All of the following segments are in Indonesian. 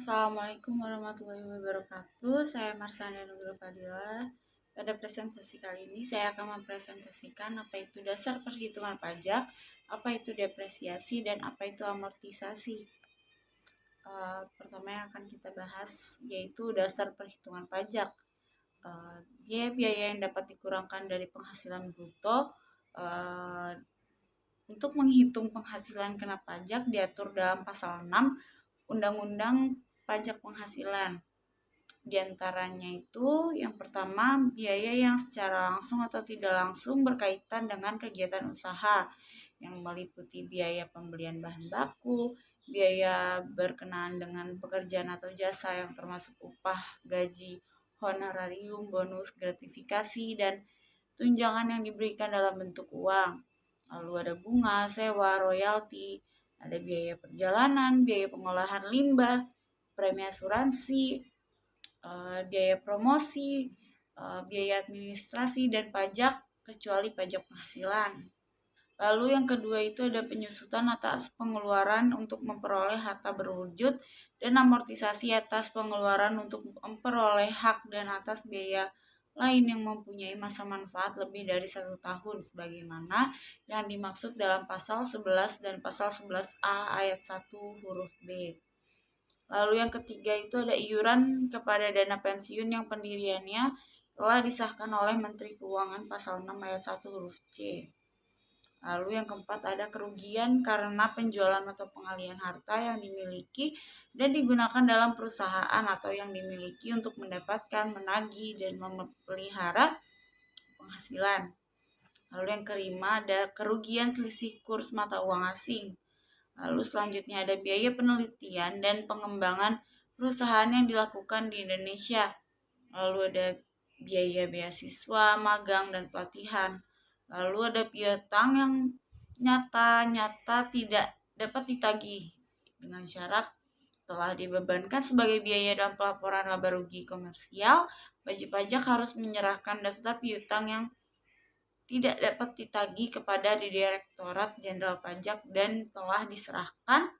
Assalamualaikum warahmatullahi wabarakatuh. Saya Marsana Nugra Fadila. Pada presentasi kali ini saya akan mempresentasikan apa itu dasar perhitungan pajak, apa itu depresiasi, dan apa itu amortisasi. Pertama yang akan kita bahas yaitu dasar perhitungan pajak. Biaya yang dapat dikurangkan dari penghasilan bruto. Untuk menghitung penghasilan kena pajak diatur dalam pasal 6 Undang-Undang Pajak Penghasilan. Di antaranya itu yang pertama biaya yang secara langsung atau tidak langsung berkaitan dengan kegiatan usaha yang meliputi biaya pembelian bahan baku, biaya berkenaan dengan pekerjaan atau jasa yang termasuk upah, gaji, honorarium, bonus, gratifikasi, dan tunjangan yang diberikan dalam bentuk uang. Lalu ada bunga, sewa, royalti, ada biaya perjalanan, biaya pengolahan limbah, premi asuransi, biaya promosi, biaya administrasi, dan pajak kecuali pajak penghasilan. Lalu yang kedua itu ada penyusutan atas pengeluaran untuk memperoleh harta berwujud dan amortisasi atas pengeluaran untuk memperoleh hak dan atas biaya lain yang mempunyai masa manfaat lebih dari 1 tahun sebagaimana yang dimaksud dalam pasal 11 dan pasal 11A ayat 1 huruf B. Lalu yang ketiga itu ada iuran kepada dana pensiun yang pendiriannya telah disahkan oleh Menteri Keuangan pasal 6 ayat 1 huruf C. Lalu yang keempat ada kerugian karena penjualan atau pengalihan harta yang dimiliki dan digunakan dalam perusahaan atau yang dimiliki untuk mendapatkan, menagih, dan memelihara penghasilan. Lalu yang kelima ada kerugian selisih kurs mata uang asing. Lalu selanjutnya ada biaya penelitian dan pengembangan perusahaan yang dilakukan di Indonesia. Lalu ada biaya beasiswa, magang, dan pelatihan. Lalu ada piutang yang nyata tidak dapat ditagih dengan syarat telah dibebankan sebagai biaya dalam pelaporan laba rugi komersial, wajib pajak harus menyerahkan daftar piutang yang tidak dapat ditagih kepada Direktorat Jenderal Pajak dan telah diserahkan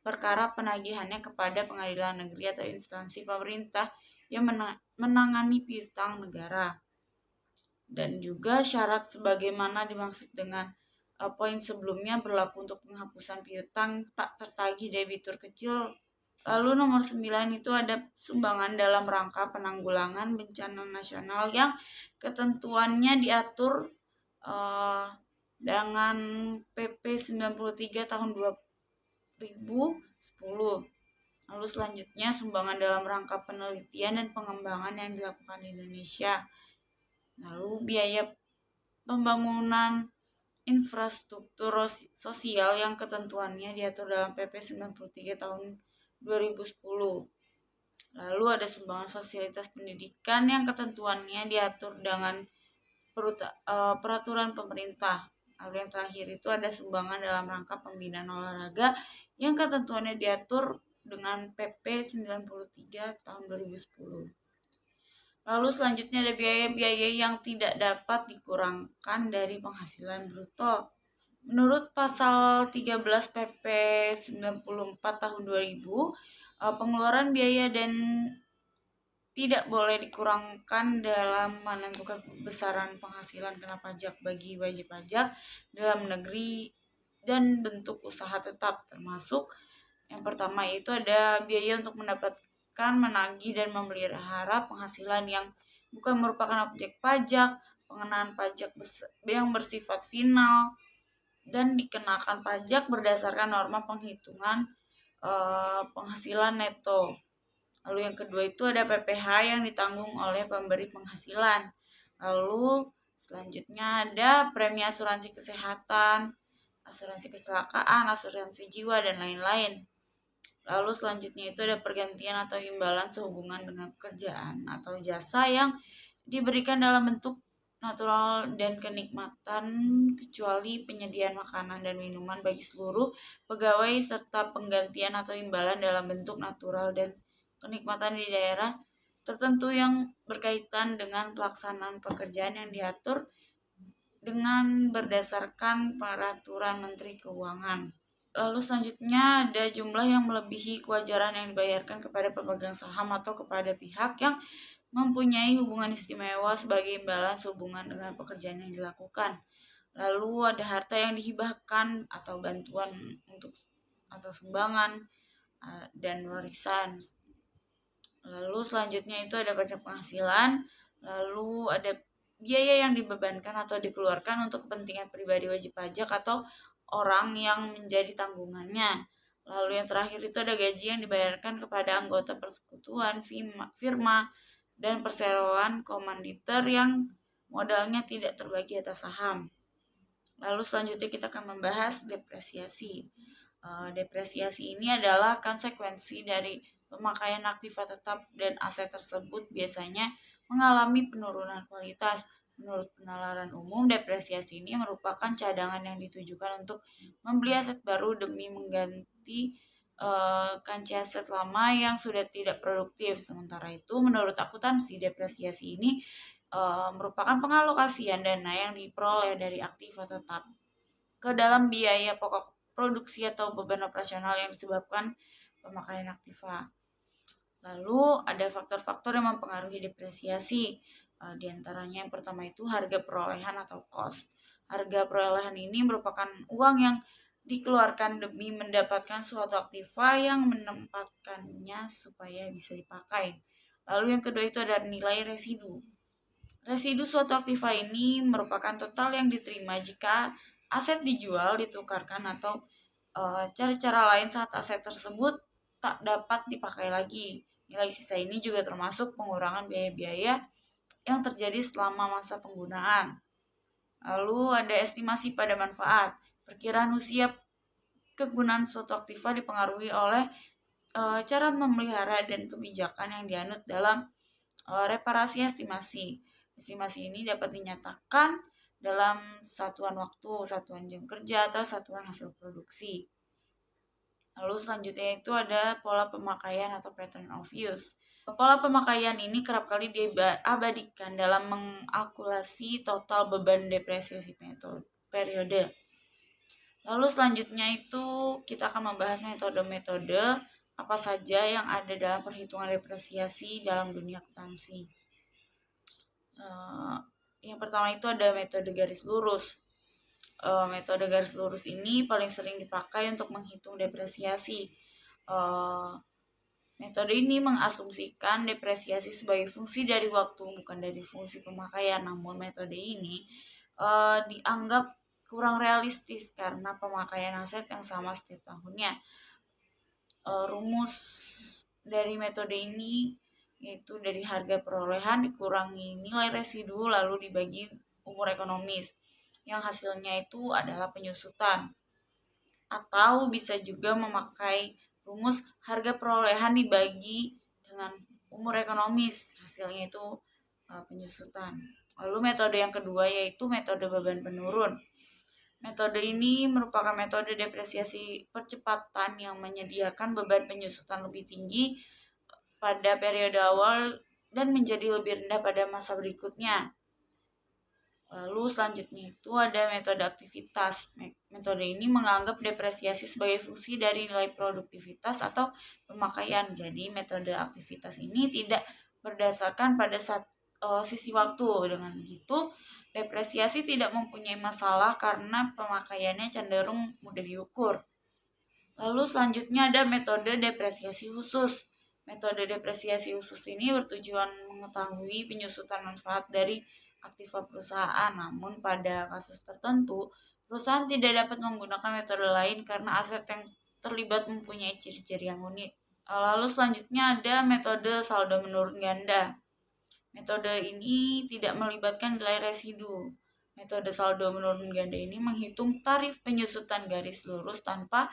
perkara penagihannya kepada pengadilan negeri atau instansi pemerintah yang menangani piutang negara. Dan juga syarat sebagaimana dimaksud dengan poin sebelumnya berlaku untuk penghapusan piutang tak tertagih debitur kecil. Lalu nomor 9 itu ada sumbangan dalam rangka penanggulangan bencana nasional yang ketentuannya diatur dengan PP 93 tahun 2010. Lalu selanjutnya sumbangan dalam rangka penelitian dan pengembangan yang dilakukan di Indonesia. Lalu biaya pembangunan infrastruktur sosial yang ketentuannya diatur dalam PP 93 tahun 2010. Lalu ada sumbangan fasilitas pendidikan yang ketentuannya diatur dengan peraturan pemerintah. Lalu yang terakhir itu ada sumbangan dalam rangka pembinaan olahraga yang ketentuannya diatur dengan PP 93 tahun 2010. Lalu selanjutnya ada biaya-biaya yang tidak dapat dikurangkan dari penghasilan bruto. Menurut pasal 13 PP 94 tahun 2000, pengeluaran biaya dan tidak boleh dikurangkan dalam menentukan besaran penghasilan kena pajak bagi wajib pajak dalam negeri dan bentuk usaha tetap, termasuk yang pertama yaitu ada biaya untuk mendapatkan, menagih, dan memelihara penghasilan yang bukan merupakan objek pajak, pengenaan pajak yang bersifat final, dan dikenakan pajak berdasarkan norma penghitungan penghasilan neto. Lalu yang kedua itu ada PPh yang ditanggung oleh pemberi penghasilan. Lalu selanjutnya ada premi asuransi kesehatan, asuransi kecelakaan, asuransi jiwa, dan lain-lain. Lalu selanjutnya itu ada pergantian atau imbalan sehubungan dengan pekerjaan atau jasa yang diberikan dalam bentuk natural dan kenikmatan kecuali penyediaan makanan dan minuman bagi seluruh pegawai serta penggantian atau imbalan dalam bentuk natural dan kenikmatan di daerah tertentu yang berkaitan dengan pelaksanaan pekerjaan yang diatur dengan berdasarkan peraturan Menteri Keuangan. Lalu selanjutnya ada jumlah yang melebihi kewajaran yang dibayarkan kepada pemegang saham atau kepada pihak yang mempunyai hubungan istimewa sebagai imbalan sehubungan dengan pekerjaan yang dilakukan. Lalu ada harta yang dihibahkan atau bantuan untuk atau sumbangan dan warisan. Lalu selanjutnya itu ada pajak penghasilan, lalu ada biaya yang dibebankan atau dikeluarkan untuk kepentingan pribadi wajib pajak atau orang yang menjadi tanggungannya. Lalu yang terakhir itu ada gaji yang dibayarkan kepada anggota persekutuan, firma, dan perseroan komanditer yang modalnya tidak terbagi atas saham. Lalu selanjutnya kita akan membahas depresiasi. Depresiasi ini adalah konsekuensi dari pemakaian aktiva tetap dan aset tersebut biasanya mengalami penurunan kualitas. Menurut penalaran umum, depresiasi ini merupakan cadangan yang ditujukan untuk membeli aset baru demi mengganti kanci aset lama yang sudah tidak produktif. Sementara itu, menurut akuntansi, depresiasi ini merupakan pengalokasian dana yang diperoleh dari aktiva tetap ke dalam biaya pokok produksi atau beban operasional yang disebabkan pemakaian aktiva. Lalu ada faktor-faktor yang mempengaruhi depresiasi. Di antaranya yang pertama itu harga perolehan atau cost. Harga perolehan ini merupakan uang yang dikeluarkan demi mendapatkan suatu aktiva yang menempatkannya supaya bisa dipakai. Lalu yang kedua itu ada nilai residu. Residu suatu aktiva ini merupakan total yang diterima jika aset dijual, ditukarkan, atau cara-cara lain saat aset tersebut tak dapat dipakai lagi. Nilai sisa ini juga termasuk pengurangan biaya-biaya yang terjadi selama masa penggunaan. Lalu ada estimasi pada manfaat. Perkiraan usia kegunaan suatu aktiva dipengaruhi oleh cara memelihara dan kebijakan yang dianut dalam reparasi estimasi. Estimasi ini dapat dinyatakan dalam satuan waktu, satuan jam kerja, atau satuan hasil produksi. Lalu selanjutnya itu ada pola pemakaian atau pattern of use. Pola pemakaian ini kerap kali diabadikan dalam mengalkulasi total beban depresiasi periode. Lalu selanjutnya itu kita akan membahas metode-metode apa saja yang ada dalam perhitungan depresiasi dalam dunia akuntansi. Yang pertama itu ada metode garis lurus. Metode garis lurus ini paling sering dipakai untuk menghitung depresiasi. Metode ini mengasumsikan depresiasi sebagai fungsi dari waktu, bukan dari fungsi pemakaian. Namun metode ini dianggap kurang realistis karena pemakaian aset yang sama setiap tahunnya. Rumus dari metode ini yaitu dari harga perolehan dikurangi nilai residu lalu dibagi umur ekonomis, yang hasilnya itu adalah penyusutan. Atau bisa juga memakai rumus harga perolehan dibagi dengan umur ekonomis, hasilnya itu penyusutan. Lalu metode yang kedua yaitu metode beban penurun. Metode ini merupakan metode depresiasi percepatan yang menyediakan beban penyusutan lebih tinggi pada periode awal dan menjadi lebih rendah pada masa berikutnya. Lalu selanjutnya itu ada metode aktivitas. Metode ini menganggap depresiasi sebagai fungsi dari nilai produktivitas atau pemakaian. Jadi metode aktivitas ini tidak berdasarkan pada sisi waktu. Dengan begitu, depresiasi tidak mempunyai masalah karena pemakaiannya cenderung mudah diukur. Lalu selanjutnya ada metode depresiasi khusus. Metode depresiasi khusus ini bertujuan mengetahui penyusutan manfaat dari aktiva perusahaan. Namun pada kasus tertentu, perusahaan tidak dapat menggunakan metode lain karena aset yang terlibat mempunyai ciri-ciri yang unik. Lalu selanjutnya ada metode saldo menurun ganda. Metode ini tidak melibatkan nilai residu. Metode saldo menurun ganda ini menghitung tarif penyusutan garis lurus tanpa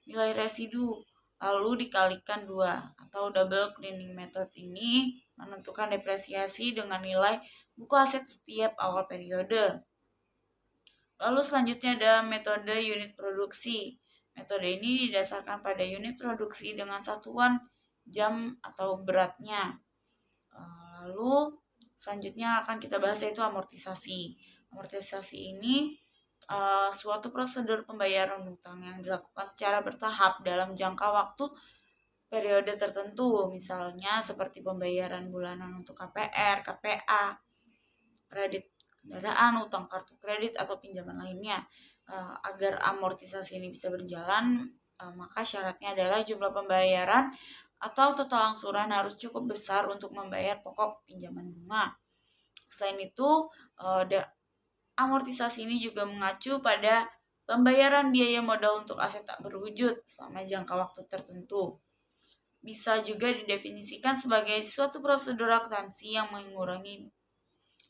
nilai residu lalu dikalikan 2 atau double cleaning method ini menentukan depresiasi dengan nilai buku aset setiap awal periode. Lalu selanjutnya ada metode unit produksi. Metode ini didasarkan pada unit produksi dengan satuan jam atau beratnya. Lalu selanjutnya akan kita bahas yaitu amortisasi. Amortisasi ini suatu prosedur pembayaran hutang yang dilakukan secara bertahap dalam jangka waktu periode tertentu, misalnya seperti pembayaran bulanan untuk KPR, KPA, kredit kendaraan, utang kartu kredit atau pinjaman lainnya. Agar amortisasi ini bisa berjalan, maka syaratnya adalah jumlah pembayaran atau total angsuran harus cukup besar untuk membayar pokok pinjaman bunga. Selain itu, amortisasi ini juga mengacu pada pembayaran biaya modal untuk aset tak berwujud selama jangka waktu tertentu. Bisa juga didefinisikan sebagai suatu prosedur akuntansi yang mengurangi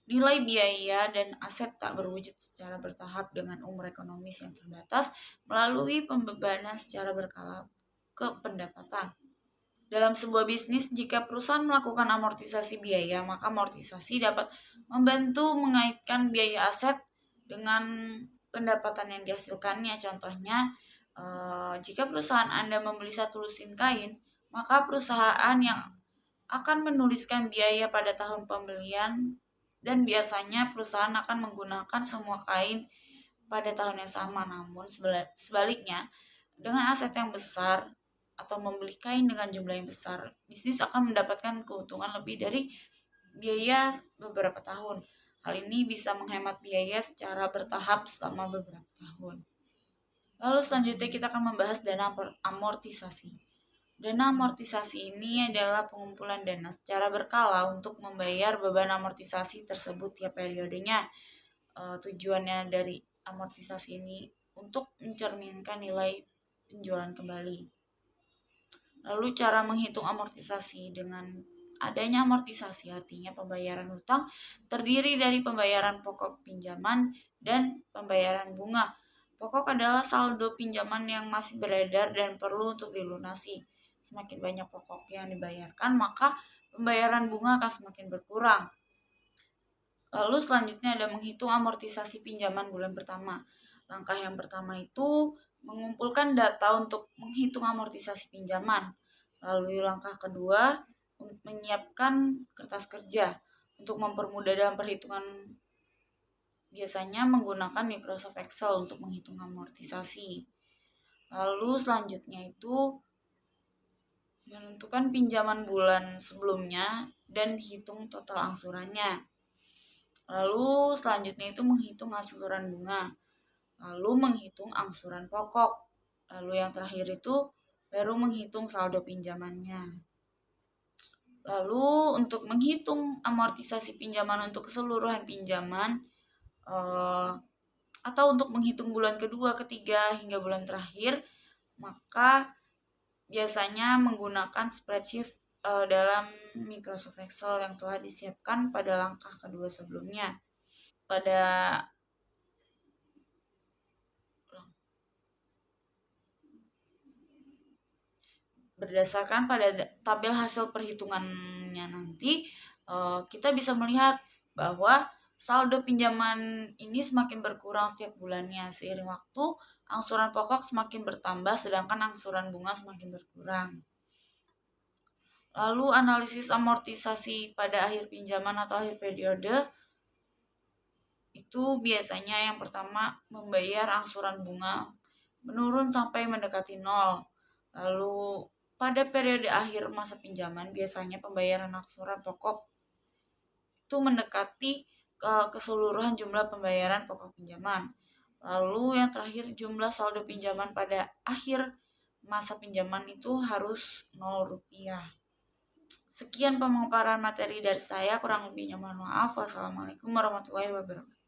nilai biaya dan aset tak berwujud secara bertahap dengan umur ekonomis yang terbatas melalui pembebanan secara berkala ke pendapatan. Dalam sebuah bisnis, jika perusahaan melakukan amortisasi biaya, maka amortisasi dapat membantu mengaitkan biaya aset dengan pendapatan yang dihasilkannya. Contohnya, jika perusahaan Anda membeli satu lusin kain, maka perusahaan yang akan menuliskan biaya pada tahun pembelian dan biasanya perusahaan akan menggunakan semua kain pada tahun yang sama. Namun sebaliknya, dengan aset yang besar atau membeli kain dengan jumlah yang besar, bisnis akan mendapatkan keuntungan lebih dari biaya beberapa tahun. Hal ini bisa menghemat biaya secara bertahap selama beberapa tahun. Lalu selanjutnya kita akan membahas dana amortisasi. Dana amortisasi ini adalah pengumpulan dana secara berkala untuk membayar beban amortisasi tersebut tiap periodenya. Tujuannya dari amortisasi ini untuk mencerminkan nilai penjualan kembali. Lalu cara menghitung amortisasi: dengan adanya amortisasi artinya pembayaran hutang terdiri dari pembayaran pokok pinjaman dan pembayaran bunga. Pokok adalah saldo pinjaman yang masih beredar dan perlu untuk dilunasi. Semakin banyak pokok yang dibayarkan, maka pembayaran bunga akan semakin berkurang. Lalu selanjutnya ada menghitung amortisasi pinjaman bulan pertama. Langkah yang pertama itu mengumpulkan data untuk menghitung amortisasi pinjaman. Lalu langkah kedua, menyiapkan kertas kerja untuk mempermudah dalam perhitungan, biasanya menggunakan Microsoft Excel untuk menghitung amortisasi. Lalu selanjutnya itu menentukan pinjaman bulan sebelumnya dan hitung total angsurannya. Lalu selanjutnya itu menghitung angsuran bunga. Lalu menghitung angsuran pokok. Lalu yang terakhir itu baru menghitung saldo pinjamannya. Lalu untuk menghitung amortisasi pinjaman untuk keseluruhan pinjaman, atau untuk menghitung bulan kedua, ketiga, hingga bulan terakhir, maka biasanya menggunakan spreadsheet dalam Microsoft Excel yang telah disiapkan pada langkah kedua sebelumnya. Berdasarkan pada tabel hasil perhitungannya nanti, kita bisa melihat bahwa saldo pinjaman ini semakin berkurang setiap bulannya. Seiring waktu, angsuran pokok semakin bertambah sedangkan angsuran bunga semakin berkurang. Lalu analisis amortisasi pada akhir pinjaman atau akhir periode itu biasanya yang pertama membayar angsuran bunga menurun sampai mendekati nol. Lalu pada periode akhir masa pinjaman biasanya pembayaran angsuran pokok itu mendekati keseluruhan jumlah pembayaran pokok pinjaman. Lalu yang terakhir, jumlah saldo pinjaman pada akhir masa pinjaman itu harus 0 rupiah. Sekian pemaparan materi dari saya, kurang lebihnya mohon maaf. Wassalamualaikum warahmatullahi wabarakatuh.